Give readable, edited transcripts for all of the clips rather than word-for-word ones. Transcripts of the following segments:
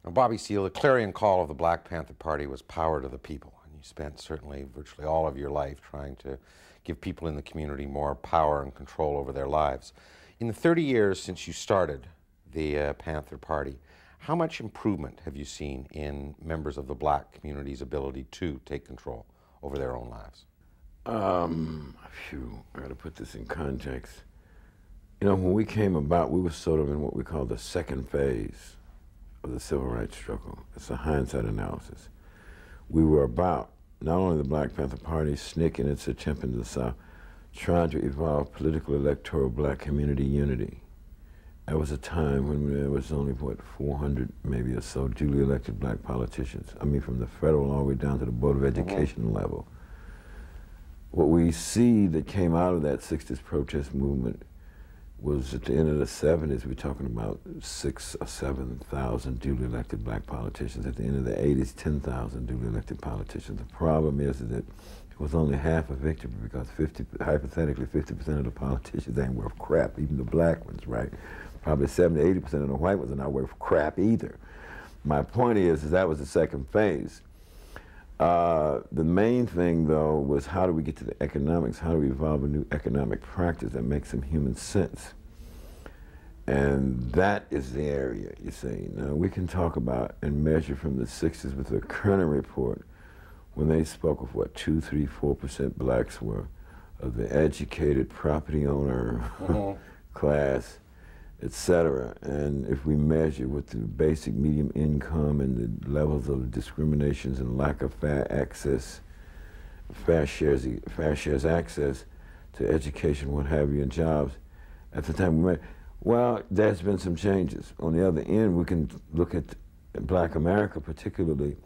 Now, Bobby Seale, the clarion call of the Black Panther Party was power to the people. And you spent certainly virtually all of your life trying to give people in the community more power and control over their lives. In the 30 years since you started the Panther Party, how much improvement have you seen in members of the black community's ability to take control over their own lives? I got to put this in context. You know, when we came about, we were sort of in what we call the second phase of the civil rights struggle. It's a hindsight analysis. We were about, not only the Black Panther Party, SNCC in its attempt in the South, trying to evolve political electoral black community unity. That was a time when there was only, what, 400 maybe or so duly elected black politicians. I mean, from the federal all the way down to the Board of Education level. What we see that came out of that 60s protest movement was at the end of the 70s, we're talking about 6,000 or 7,000 duly elected black politicians. At the end of the 80s, 10,000 duly elected politicians. The problem is that it was only half a victory because hypothetically 50% of the politicians ain't worth crap, even the black ones, right? Probably 70–80% of the white ones are not worth crap either. My point is that was the second phase. The main thing, though, was how do we get to the economics? How do we evolve a new economic practice that makes some human sense? And that is the area, you see. Now, we can talk about and measure from the 60s with the Kerner report, when they spoke of what, 2, 3, 4% blacks were of the educated property owner class, etc. And if we measure with the basic medium income and the levels of discriminations and lack of fair access, fair shares access to education, what have you, and jobs, at the time we made, well, there's been some changes. On the other end, we can look at Black America particularly,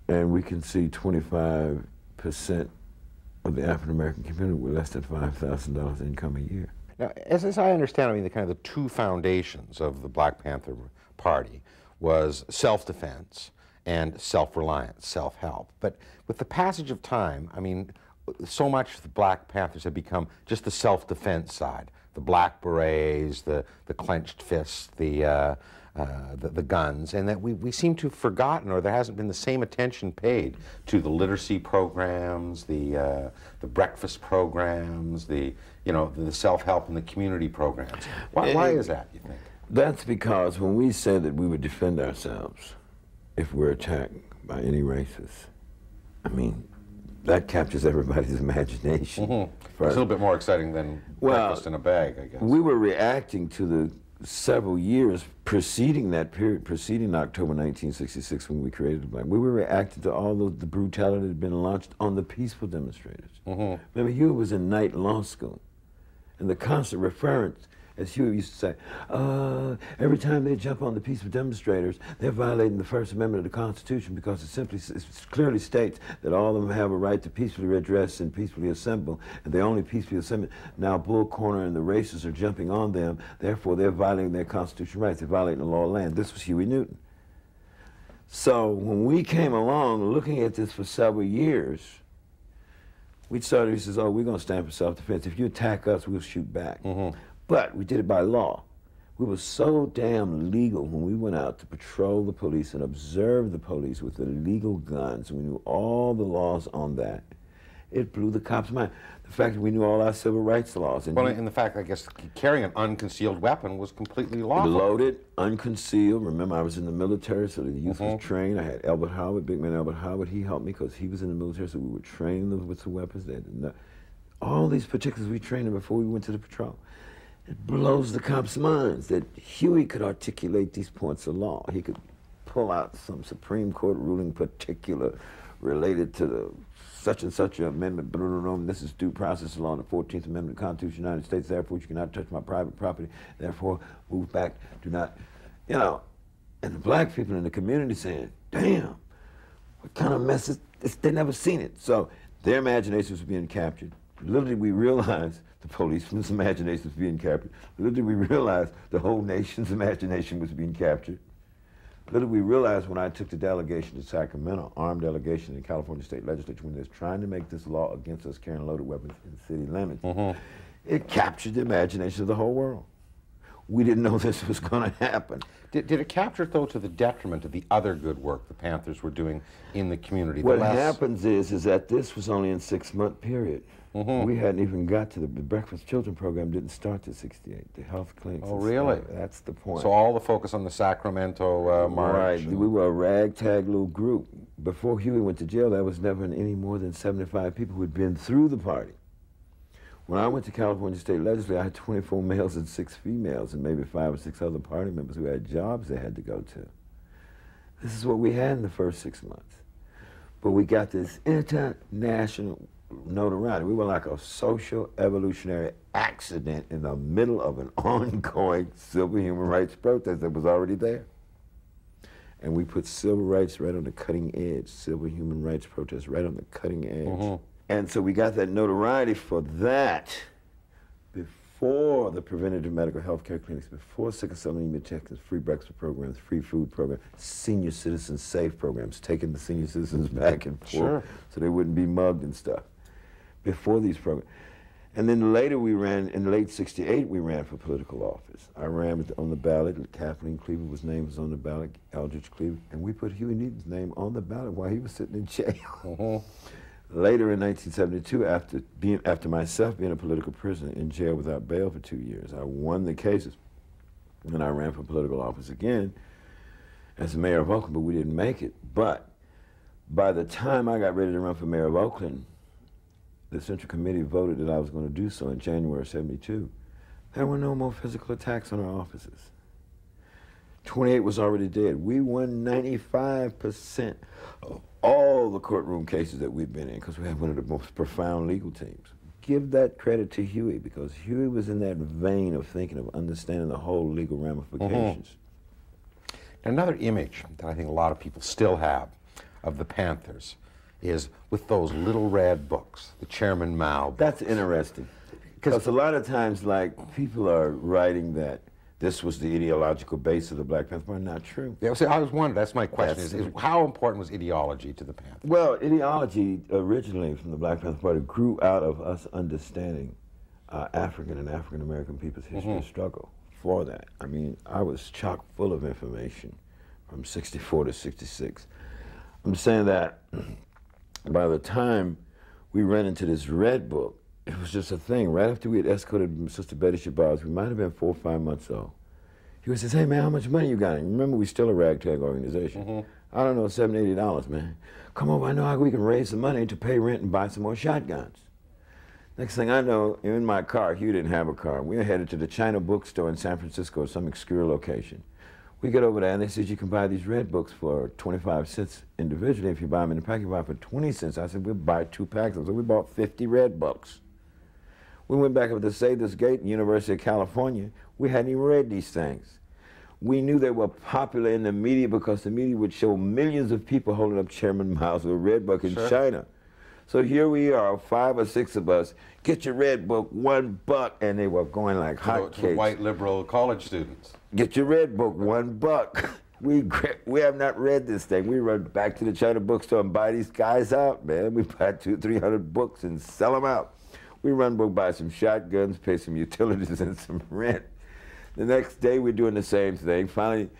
and we can see 25% of the African American community with less than $5,000 income a year. Now, as I understand, I mean, the kind of the two foundations of the Black Panther Party was self-defense and self-reliance, self-help. But with the passage of time, I mean, so much of the Black Panthers have become just the self-defense side. The black berets, the clenched fists, the guns, and that we seem to have forgotten, or there hasn't been the same attention paid to the literacy programs, the breakfast programs, the self-help and the community programs. Why is that, you think? That's because when we said that we would defend ourselves if we're attacked by any races, I mean, that captures everybody's imagination. It's a little bit more exciting than breakfast in a bag, I guess. We were reacting to the several years preceding that period, preceding October 1966 when we created the Black. We were reacting to all of the brutality that had been launched on the peaceful demonstrators. Remember, Huey was in Knight Law School, and the constant reference, as Huey used to say, every time they jump on the peaceful demonstrators, they're violating the First Amendment of the Constitution because it clearly states that all of them have a right to peacefully redress and peacefully assemble, and they only peacefully assemble. Now Bull Corner and the racists are jumping on them, therefore they're violating their constitutional rights, they're violating the law of the land. This was Huey Newton. So when we came along looking at this for several years, we started, he says, oh, we're going to stand for self-defense. If you attack us, we'll shoot back. But we did it by law. We were so damn legal when we went out to patrol the police and observe the police with the legal guns. We knew all the laws on that. It blew the cops' mind. The fact that we knew all our civil rights laws. And the fact, I guess, carrying an unconcealed weapon was completely lawful. Loaded, unconcealed. Remember, I was in the military, so the youth was trained. I had Albert Howard, big man Albert Howard. He helped me because he was in the military, so we were training them with the weapons. All these particulars we trained them before we went to the patrol. It blows the cops' minds that Huey could articulate these points of law. He could pull out some Supreme Court ruling particular related to the such and such amendment, this is due process law in the 14th Amendment of the Constitution of the United States, therefore you cannot touch my private property, therefore move back, do not, and the black people in the community saying, damn, what kind of mess is this? They never seen it. So their imaginations were being captured. Little did we realize the policeman's imagination was being captured. Little did we realize the whole nation's imagination was being captured. Little did we realize when I took the delegation to Sacramento, armed delegation in the California State Legislature, when they're trying to make this law against us carrying loaded weapons in city limits, it captured the imagination of the whole world. We didn't know this was going to happen. Did it capture, though, to the detriment of the other good work the Panthers were doing in the community? What happens is that this was only in a 6-month period. We hadn't even got to the Breakfast Children program didn't start till '68. The health clinics. Oh, really? That's the point. So all the focus on the Sacramento march. Right. We were a ragtag little group. Before Huey went to jail, there was never any more than 75 people who had been through the party. When I went to California State Legislature, I had 24 males and 6 females, and maybe 5 or 6 other party members who had jobs they had to go to. This is what we had in the first 6 months. But we got this international notoriety. We were like a social evolutionary accident in the middle of an ongoing civil human rights protest that was already there. And we put civil rights right on the cutting edge, civil human rights protests right on the cutting edge. And so we got that notoriety for that before the preventative medical health care clinics, before sickle cell anemia checks, free breakfast programs, free food programs, senior citizen safe programs, taking the senior citizens back and forth so they wouldn't be mugged and stuff. Before these programs. And then later we ran, in late '68, we ran for political office. I ran on the ballot. Kathleen Cleaver's name was on the ballot, Eldridge Cleaver, and we put Huey Newton's name on the ballot while he was sitting in jail. Later in 1972, after myself being a political prisoner in jail without bail for 2 years, I won the cases, and I ran for political office again as the mayor of Oakland, but we didn't make it. But by the time I got ready to run for mayor of Oakland, the Central Committee voted that I was going to do so in January of '72. There were no more physical attacks on our offices. 28 was already dead. We won 95% of all the courtroom cases that we've been in because we have one of the most profound legal teams. Give that credit to Huey because Huey was in that vein of thinking, of understanding the whole legal ramifications. Another image that I think a lot of people still have of the Panthers is with those little red books, the Chairman Mao books. That's interesting. Because a lot of times, like, people are writing that this was the ideological base of the Black Panther Party. Not true. Yeah, see, I was wondering, that's my question, is how important was ideology to the Panthers? Well, ideology originally from the Black Panther Party grew out of us understanding African and African-American people's history of struggle for that. I mean, I was chock full of information from '64 to '66. I'm saying that by the time we ran into this red book, it was just a thing. Right after we had escorted Sister Betty Shabazz, we might have been 4 or 5 months old. He says, "Hey man, how much money you got?" And remember, we're still a ragtag organization. I don't know, $70, $80, man. Come over, I know how we can raise some money to pay rent and buy some more shotguns. Next thing I know, in my car, Hugh didn't have a car. We were headed to the China bookstore in San Francisco, some obscure location. We get over there and they said, you can buy these red books for 25 cents individually. If you buy them in a pack, you buy them for 20 cents. I said, we'll buy 2 packs. So we bought 50 red books. We went back up to Save This Gate in University of California. We hadn't even read these things. We knew they were popular in the media because the media would show millions of people holding up Chairman Mao's red book in China. So here we are, 5 or 6 of us, get your red book, $1, and they were going like hotcakes. To white liberal college students. Get your red book, $1. We have not read this thing. We run back to the China bookstore and buy these guys out, man. We buy 200 or 300 books and sell them out. We run book, buy some shotguns, pay some utilities and some rent. The next day we're doing the same thing. Finally,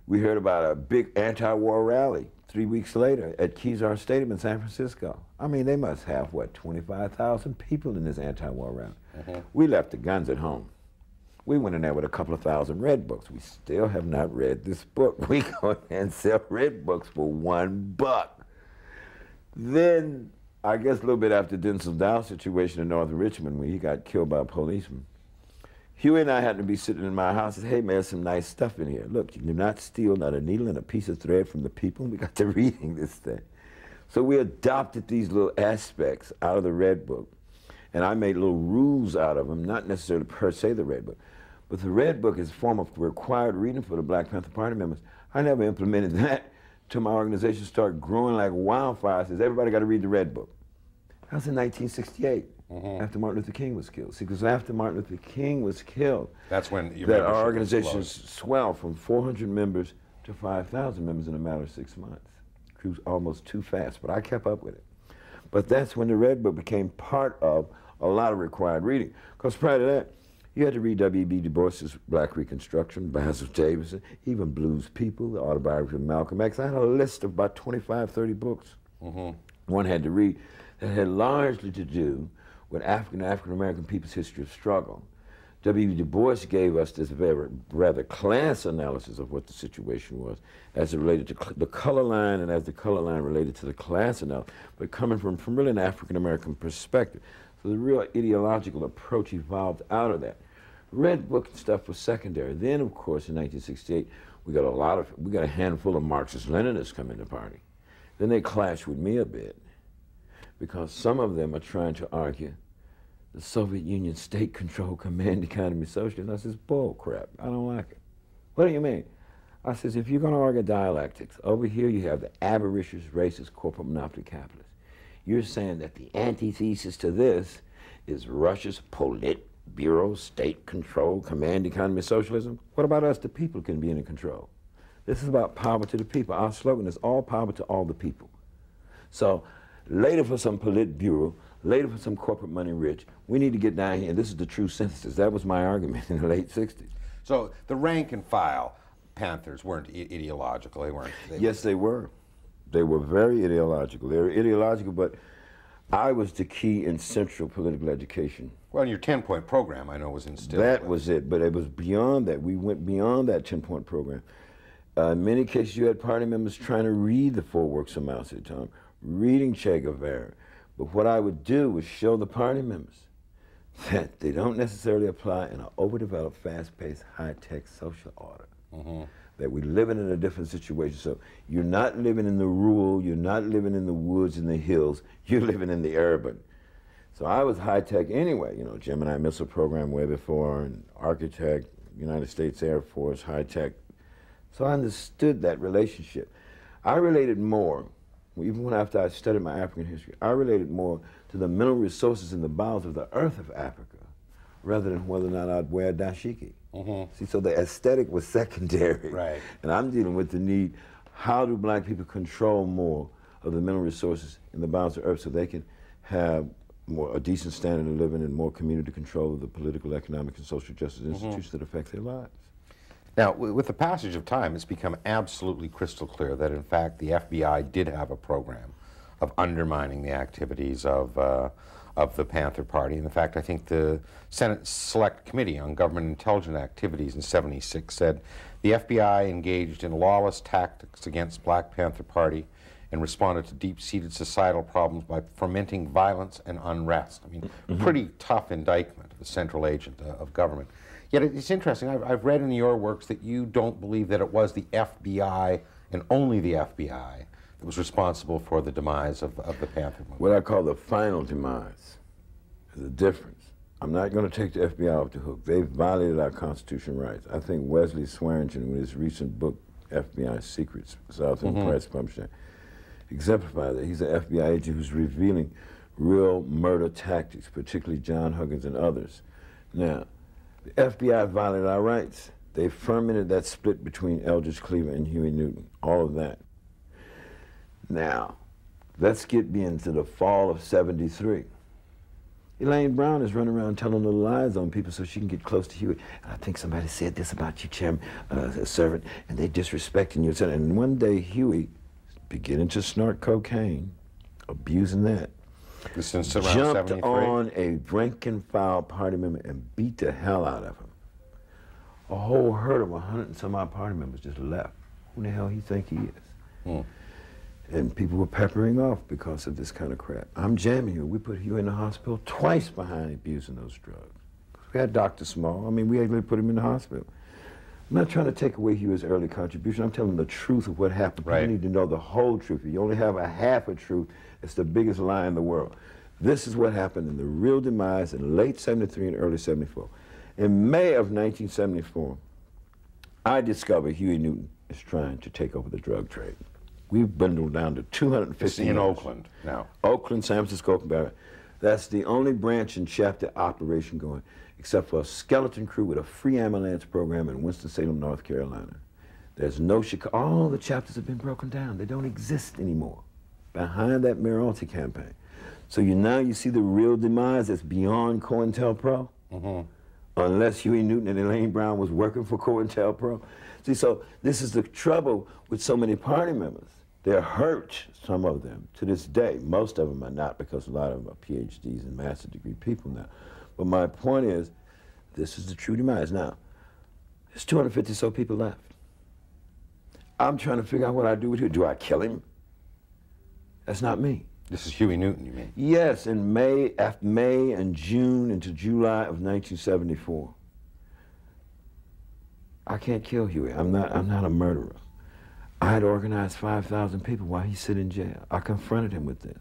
we heard about a big anti-war rally 3 weeks later at Kezar Stadium in San Francisco. I mean, they must have, what, 25,000 people in this anti-war rally. We left the guns at home. We went in there with a couple of thousand red books. We still have not read this book. We go in there and sell red books for $1. Then, I guess a little bit after Denzel Dow's situation in North Richmond when he got killed by a policeman, Huey and I happened to be sitting in my house and said, hey man, there's some nice stuff in here. Look, you do not steal not a needle and a piece of thread from the people. We got to reading this thing. So we adopted these little aspects out of the Red Book, and I made little rules out of them, not necessarily per se the Red Book, but the Red Book is a form of required reading for the Black Panther Party members. I never implemented that till my organization started growing like wildfire. Says everybody got to read the Red Book. That was in 1968. After Martin Luther King was killed. See, because after Martin Luther King was killed, that's when that our organization swelled from 400 members to 5,000 members in a matter of 6 months. It was almost too fast, but I kept up with it. But that's when the Red Book became part of a lot of required reading. Because prior to that, You had to read W.B. Du Bois's Black Reconstruction, Basil Davidson, even Blues People, the autobiography of Malcolm X. I had a list of about 25, 30 books one had to read that had largely to do with African-American people's history of struggle. W.B. Du Bois gave us this very rather class analysis of what the situation was as it related to the color line and as the color line related to the class analysis, but coming from really an African-American perspective. So the real ideological approach evolved out of that. Red book and stuff was secondary. Then, of course, in 1968, we got a handful of Marxist-Leninists come in the party. Then they clashed with me a bit because some of them are trying to argue the Soviet Union state-controlled command economy socialism. I says, bull crap, I don't like it. What do you mean? I says, if you're going to argue dialectics, over here you have the avaricious, racist, corporate monopoly capitalists. You're saying that the antithesis to this is Russia's Politburo, state-controlled command economy socialism? What about us, the people, can be in control? This is about power to the people. Our slogan is all power to all the people. So later for some Politburo, later for some corporate money rich, we need to get down here, and this is the true synthesis. That was my argument in the late 60s. So the rank and file Panthers weren't ideological, they weren't? Yes, they were. They were very ideological. They were ideological, but I was the key in central political education. Well, your 10-point program, I know, was instilled. That was it, but it was beyond that. We went beyond that 10-point program. In many cases, you had party members trying to read the four works of Mao Zedong, reading Che Guevara. But what I would do was show the party members that they don't necessarily apply in an overdeveloped, fast-paced, high-tech social order. That we're living in a different situation. So you're not living in the rural, you're not living in the woods and the hills, you're living in the urban. So I was high-tech anyway, you know, Gemini missile program way before, and architect, United States Air Force, high-tech. So I understood that relationship. I related more, even when after I studied my African history, I related more to the mineral resources in the bowels of the earth of Africa rather than whether or not I'd wear a dashiki. See, so the aesthetic was secondary. Right. And I'm dealing with the need, how do black people control more of the mineral resources in the bowels of the earth so they can have a decent standard of living and more community control of the political, economic, and social justice institutions that affect their lives. Now, with the passage of time, it's become absolutely crystal clear that, in fact, the FBI did have a program of undermining the activities of the Panther Party. And in fact, I think the Senate Select Committee on Government Intelligence Activities in '76 said the FBI engaged in lawless tactics against Black Panther Party and responded to deep-seated societal problems by fomenting violence and unrest. I mean, pretty tough indictment of a central agent of government. Yet it's interesting, I've read in your works that you don't believe that it was the FBI and only the FBI that was responsible for the demise of the Panther movement. What I call the final demise is a difference. I'm not going to take the FBI off the hook. They've violated our constitutional rights. I think Wesley Swearingen, with his recent book, FBI Secrets, Southern Press Publishing, exemplified that. He's an FBI agent who's revealing real murder tactics, particularly John Huggins and others. Now, the FBI violated our rights. They fermented that split between Eldridge Cleaver and Huey Newton, all of that. Now, let's get into the fall of '73. Elaine Brown is running around telling little lies on people so she can get close to Huey. I think somebody said this about you, Chairman, a servant, and they disrespecting you. And one day, Huey, beginning to snort cocaine, abusing that, Since around jumped 73? on a rank-and-file party member and beat the hell out of him. A whole herd of 100 and some odd party members just left. Who the hell he think he is? And people were peppering off because of this kind of crap. I'm jamming you. We put you in the hospital twice behind abusing those drugs. We had Dr. Small. I mean, we actually put him in the hospital. I'm not trying to take away Huey's early contribution. I'm telling the truth of what happened. Right. You need to know the whole truth. If you only have a half a truth, it's the biggest lie in the world. This is what happened in the real demise in late '73 and early '74. In May of 1974, I discovered Huey Newton is trying to take over the drug trade. We've bundled down to 250. It's in Oakland now. Oakland, San Francisco, Barrett. That's the only branch and chapter operation going, except for a skeleton crew with a free ambulance program in Winston-Salem, North Carolina. There's no Chicago. All the chapters have been broken down. They don't exist anymore behind that Miralty campaign. So now you see the real demise that's beyond COINTELPRO. unless Huey Newton and Elaine Brown was working for COINTELPRO. See, so this is the trouble with so many party members. They're hurt, some of them, to this day. Most of them are not, because a lot of them are PhDs and master's degree people now. But my point is, this is the true demise. Now, there's 250 so people left. I'm trying to figure out what I do with Huey. Do I kill him? That's not me. This is Huey Newton, you mean? Yes, in May and June into July of 1974. I can't kill Huey. I'm not a murderer. I had organized 5,000 people while he's sitting in jail. I confronted him with this.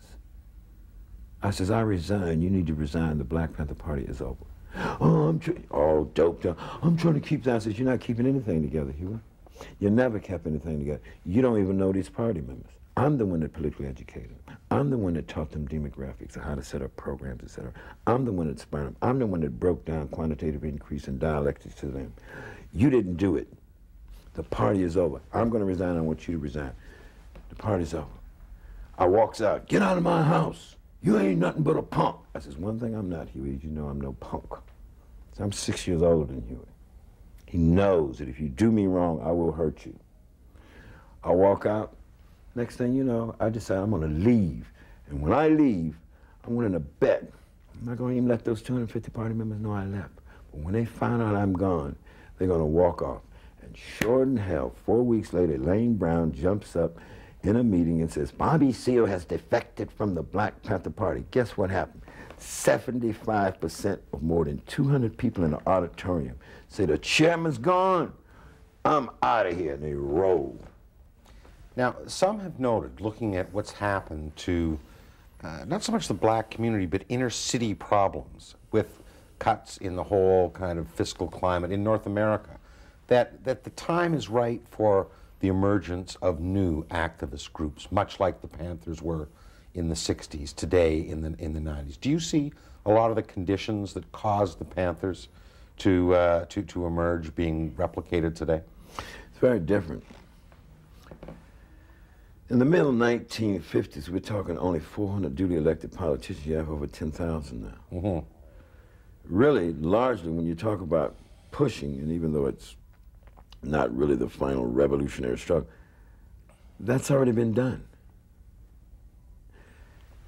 I says, I resign. You need to resign. The Black Panther Party is over. Oh, doped up. I'm trying to keep that. I says, you're not keeping anything together, Huey. You never kept anything together. You don't even know these party members. I'm the one that politically educated them. I'm the one that taught them demographics and how to set up programs, etc. I'm the one that inspired them. I'm the one that broke down quantitative increase and dialectics to them. You didn't do it. The party is over. I'm going to resign. I want you to resign. The party's over. I walks out. Get out of my house. You ain't nothing but a punk. I says, one thing I'm not, Huey, is you know I'm no punk. So I'm 6 years older than Huey. He knows that if you do me wrong, I will hurt you. I walk out. Next thing you know, I decide I'm going to leave. And when I leave, I'm willing to bet. I'm not going to even let those 250 party members know I left. But when they find out I'm gone, they're going to walk off. And sure in hell, 4 weeks later, Elaine Brown jumps up in a meeting and says, Bobby Seale has defected from the Black Panther Party. Guess what happened? 75% of more than 200 people in the auditorium say, the chairman's gone. I'm out of here. And they roll. Now, some have noted, looking at what's happened to not so much the black community, but inner city problems with cuts in the whole kind of fiscal climate in North America, that the time is right for the emergence of new activist groups, much like the Panthers were in the 60s, today in the 90s. Do you see a lot of the conditions that caused the Panthers to emerge being replicated today? It's very different. In the middle 1950s, we're talking only 400 duly elected politicians. You have over 10,000 now. Mm-hmm. Really, largely, when you talk about pushing, and even though it's not really the final revolutionary struggle, that's already been done.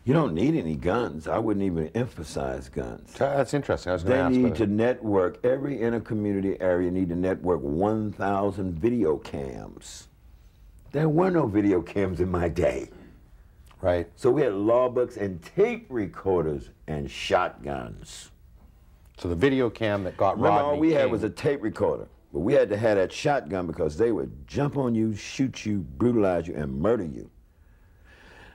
You don't need any guns. I wouldn't even emphasize guns. That's interesting. I was going to ask. They need to network. Every inner-community area need to network 1,000 video cams. There were no video cams in my day. Right. So we had law books and tape recorders and shotguns. So the video cam that got Rodney all we King. had was a tape recorder. But we had to have that shotgun because they would jump on you, shoot you, brutalize you, and murder you.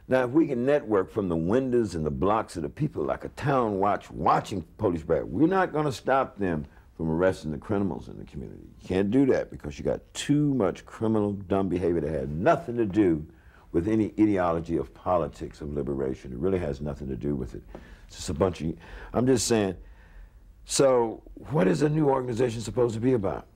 Now, if we can network from the windows and the blocks of the people like a town watch watching police barrack, we're not going to stop them from arresting the criminals in the community. You can't do that because you got too much criminal, dumb behavior that had nothing to do with any ideology of politics, of liberation. It really has nothing to do with it. It's just a bunch of, I'm just saying, so what is a new organization supposed to be about?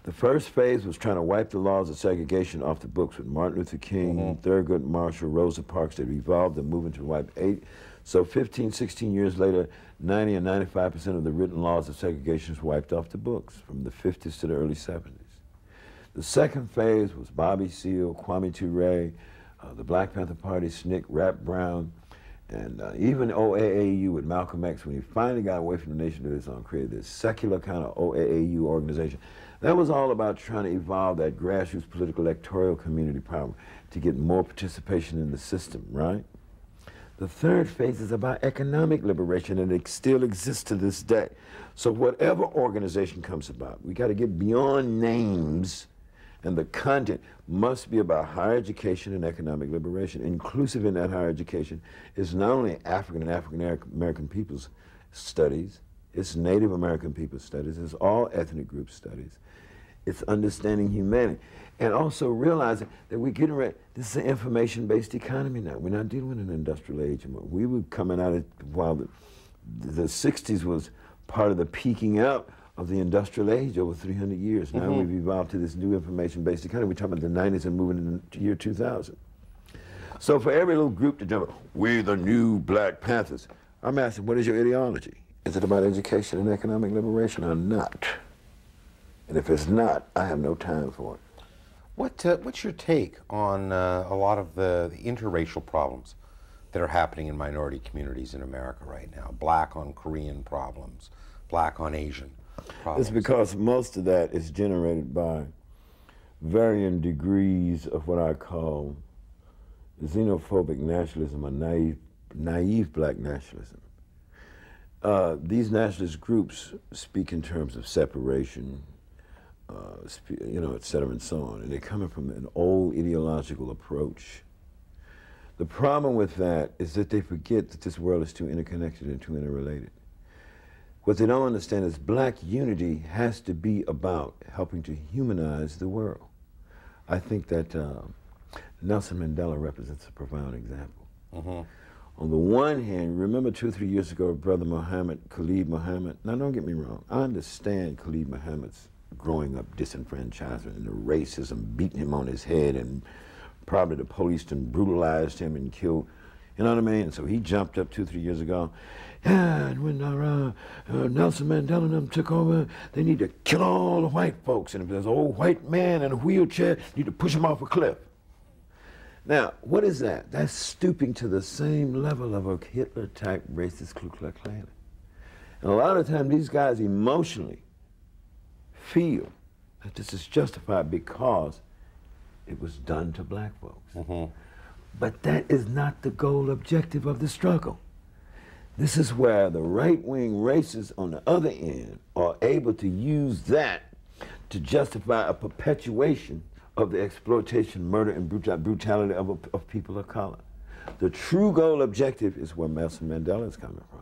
The first phase was trying to wipe the laws of segregation off the books with Martin Luther King, Thurgood Marshall, Rosa Parks. They evolved the movement to wipe 8. So 15, 16 years later, 90 and 95% of the written laws of segregation was wiped off the books from the 50s to the early 70s. The second phase was Bobby Seale, Kwame Ture, the Black Panther Party, SNCC, Rap Brown, and even OAAU with Malcolm X, when he finally got away from the Nation of Islam, created this secular kind of OAAU organization. That was all about trying to evolve that grassroots political electoral community power to get more participation in the system, right? The third phase is about economic liberation, and it still exists to this day. So whatever organization comes about, we got to get beyond names, and the content must be about higher education and economic liberation. Inclusive in that higher education is not only African and African American people's studies, it's Native American people's studies, it's all ethnic group studies. It's understanding humanity. And also realizing that we're getting ready, this is an information-based economy now. We're not dealing with an industrial age anymore. We were coming out of, while the 60s was part of the peaking out of the industrial age over 300 years. Now we've evolved to this new information-based economy. We're talking about the 90s and moving into the year 2000. So for every little group to jump, we're the new Black Panthers, I'm asking, what is your ideology? Is it about education and economic liberation or not? And if it's not, I have no time for it. What's your take on a lot of the interracial problems that are happening in minority communities in America right now? Black on Korean problems, black on Asian problems. It's because most of that is generated by varying degrees of what I call xenophobic nationalism or naive black nationalism. These nationalist groups speak in terms of separation, et cetera, and so on. And they're coming from an old ideological approach. The problem with that is that they forget that this world is too interconnected and too interrelated. What they don't understand is black unity has to be about helping to humanize the world. I think that Nelson Mandela represents a profound example. Mm-hmm. On the one hand, remember 2 or 3 years ago, Brother Khalid Muhammad. Now, don't get me wrong. I understand Khalid Muhammad's growing up disenfranchisement and the racism, beating him on his head, and probably the police done brutalized him and killed, you know what I mean? And so he jumped up 2 or 3 years ago. Yeah, and when Nelson Mandela and them took over, they need to kill all the white folks. And if there's an old white man in a wheelchair, you need to push him off a cliff. Now, what is that? That's stooping to the same level of a Hitler-type racist Ku Klux Klan. And a lot of times these guys emotionally feel that this is justified because it was done to black folks. Mm-hmm. But that is not the goal objective of the struggle. This is where the right-wing racists on the other end are able to use that to justify a perpetuation of the exploitation, murder, and brutality of people of color. The true goal objective is where Nelson Mandela is coming from.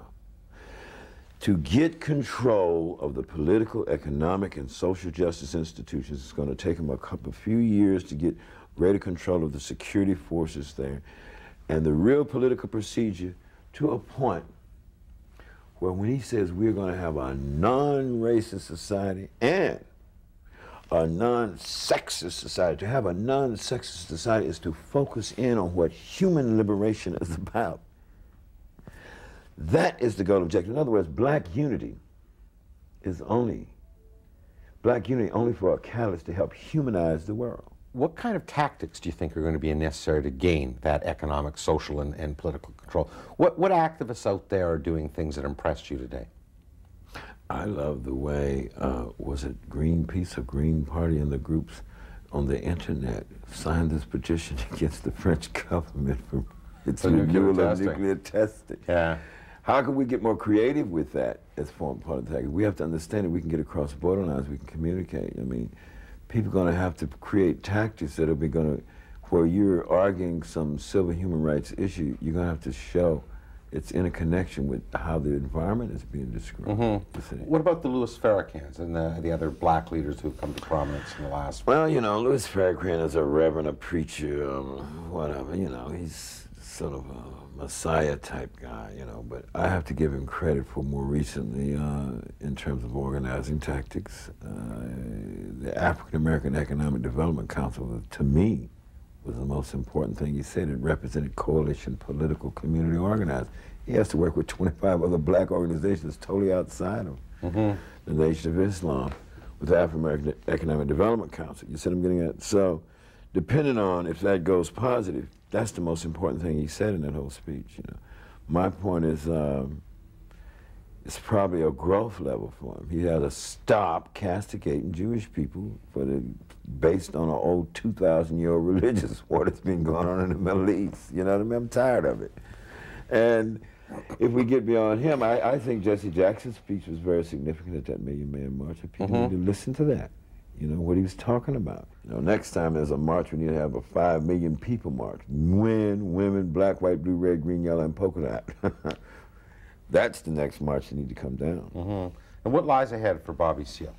To get control of the political, economic, and social justice institutions, it's going to take him a few years to get greater control of the security forces there and the real political procedure to a point where when he says we're going to have a non-racist society and a non-sexist society, to have a non-sexist society is to focus in on what human liberation is about. That is the goal objective. In other words, black unity only for a catalyst to help humanize the world. What kind of tactics do you think are going to be necessary to gain that economic, social, and political control? What activists out there are doing things that impressed you today? I love the way, was it Greenpeace or Green Party and the groups on the internet signed this petition against the French government for its renewal of nuclear testing. Yeah. How can we get more creative with that as part of the tactic? We have to understand that we can get across border lines, we can communicate. I mean, people are going to have to create tactics that will be going to, where you're arguing some civil human rights issue, you're going to have to show its interconnection with how the environment is being described. Mm-hmm. What about the Louis Farrakhan's and the other black leaders who've come to prominence in the last? Well, you know, Louis Farrakhan is a reverend, a preacher, whatever, you know, he's sort of a messiah-type guy, you know, but I have to give him credit for more recently in terms of organizing tactics. The African American Economic Development Council, to me, was the most important thing he said. It represented coalition, political, community organized. He has to work with 25 other black organizations totally outside of the Nation of Islam with the African American Economic Development Council. You see what I'm getting at? So, depending on if that goes positive, that's the most important thing he said in that whole speech. You know, my point is, it's probably a growth level for him. He had to stop castigating Jewish people based on an old 2,000-year-old religious war that's been going on in the Middle East. You know what I mean? I'm tired of it. And if we get beyond him, I think Jesse Jackson's speech was very significant at that Million Man March. People need to listen to that. You know, what he was talking about. You know, next time there's a march, we need to have a 5 million people march. Men, women, black, white, blue, red, green, yellow, and polka dot. That's the next march that need to come down. And what lies ahead for Bobby Seale?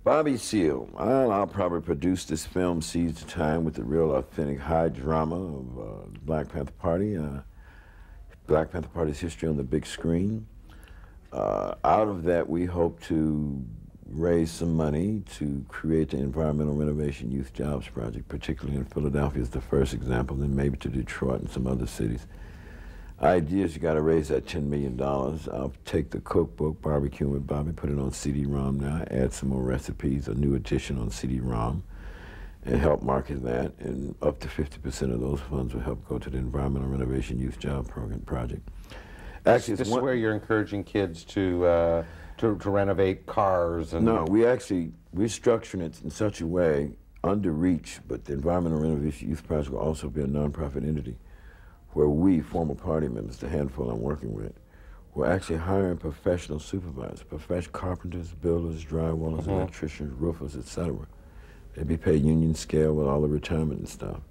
Bobby Seale, I'll probably produce this film, Seize the Time, with the real authentic high drama of Black Panther Party. Black Panther Party's history on the big screen. Out of that, we hope to raise some money to create the Environmental Renovation Youth Jobs Project, particularly in Philadelphia is the first example, then maybe to Detroit and some other cities. idea is you got to raise that $10 million. I'll take the cookbook, Barbecuing with Bobby, put it on CD-ROM now, add some more recipes, a new edition on CD-ROM, and help market that. And up to 50% of those funds will help go to the Environmental Renovation Youth Job Program project. Actually, this is where you're encouraging kids to renovate cars and... No, we're structuring it in such a way, under reach, but the Environmental Renovation Youth Project will also be a nonprofit entity where we, former party members, the handful I'm working with, we're actually hiring professional supervisors, professional carpenters, builders, drywallers, electricians, roofers, etc. They'd be paid union scale with all the retirement and stuff.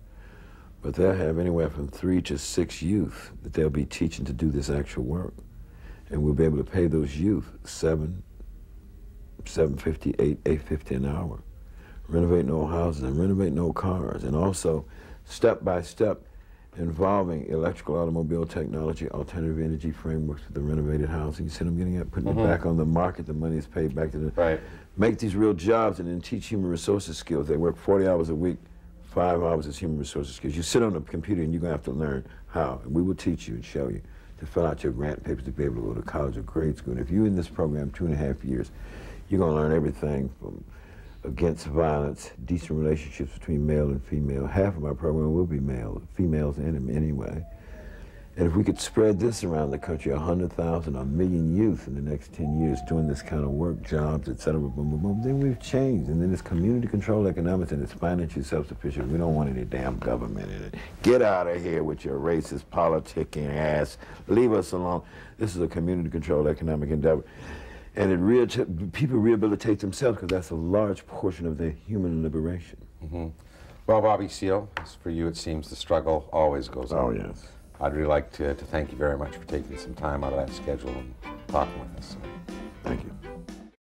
But they'll have anywhere from 3 to 6 youth that they'll be teaching to do this actual work. And we'll be able to pay those youth $7.50, $8.50 an hour. Renovating old houses and renovating old cars, and also step by step involving electrical automobile technology, alternative energy frameworks for the renovated housing. You see them getting it, putting it back on the market, the money is paid back to the... Right. Make these real jobs and then teach human resources skills. They work 40 hours a week, 5 hours is human resources skills. You sit on a computer and you're going to have to learn how. And we will teach you and show you to fill out your grant papers to be able to go to college or grade school. And if you're in this program 2.5 years, you're going to learn everything from against violence, decent relationships between male and female. Half of my program will be male, females in them anyway. And if we could spread this around the country, 100,000, 1 million youth in the next 10 years doing this kind of work, jobs, et cetera, boom, boom, boom, then we've changed. And then it's community controlled economics and it's financially self-sufficient. We don't want any damn government in it. Get out of here with your racist, politicking ass. Leave us alone. This is a community controlled economic endeavor. And people rehabilitate themselves because that's a large portion of their human liberation. Well, Bobby Seale, for you it seems the struggle always goes on. Oh, yes. I'd really like to thank you very much for taking some time out of that schedule and talking with us. Thank you.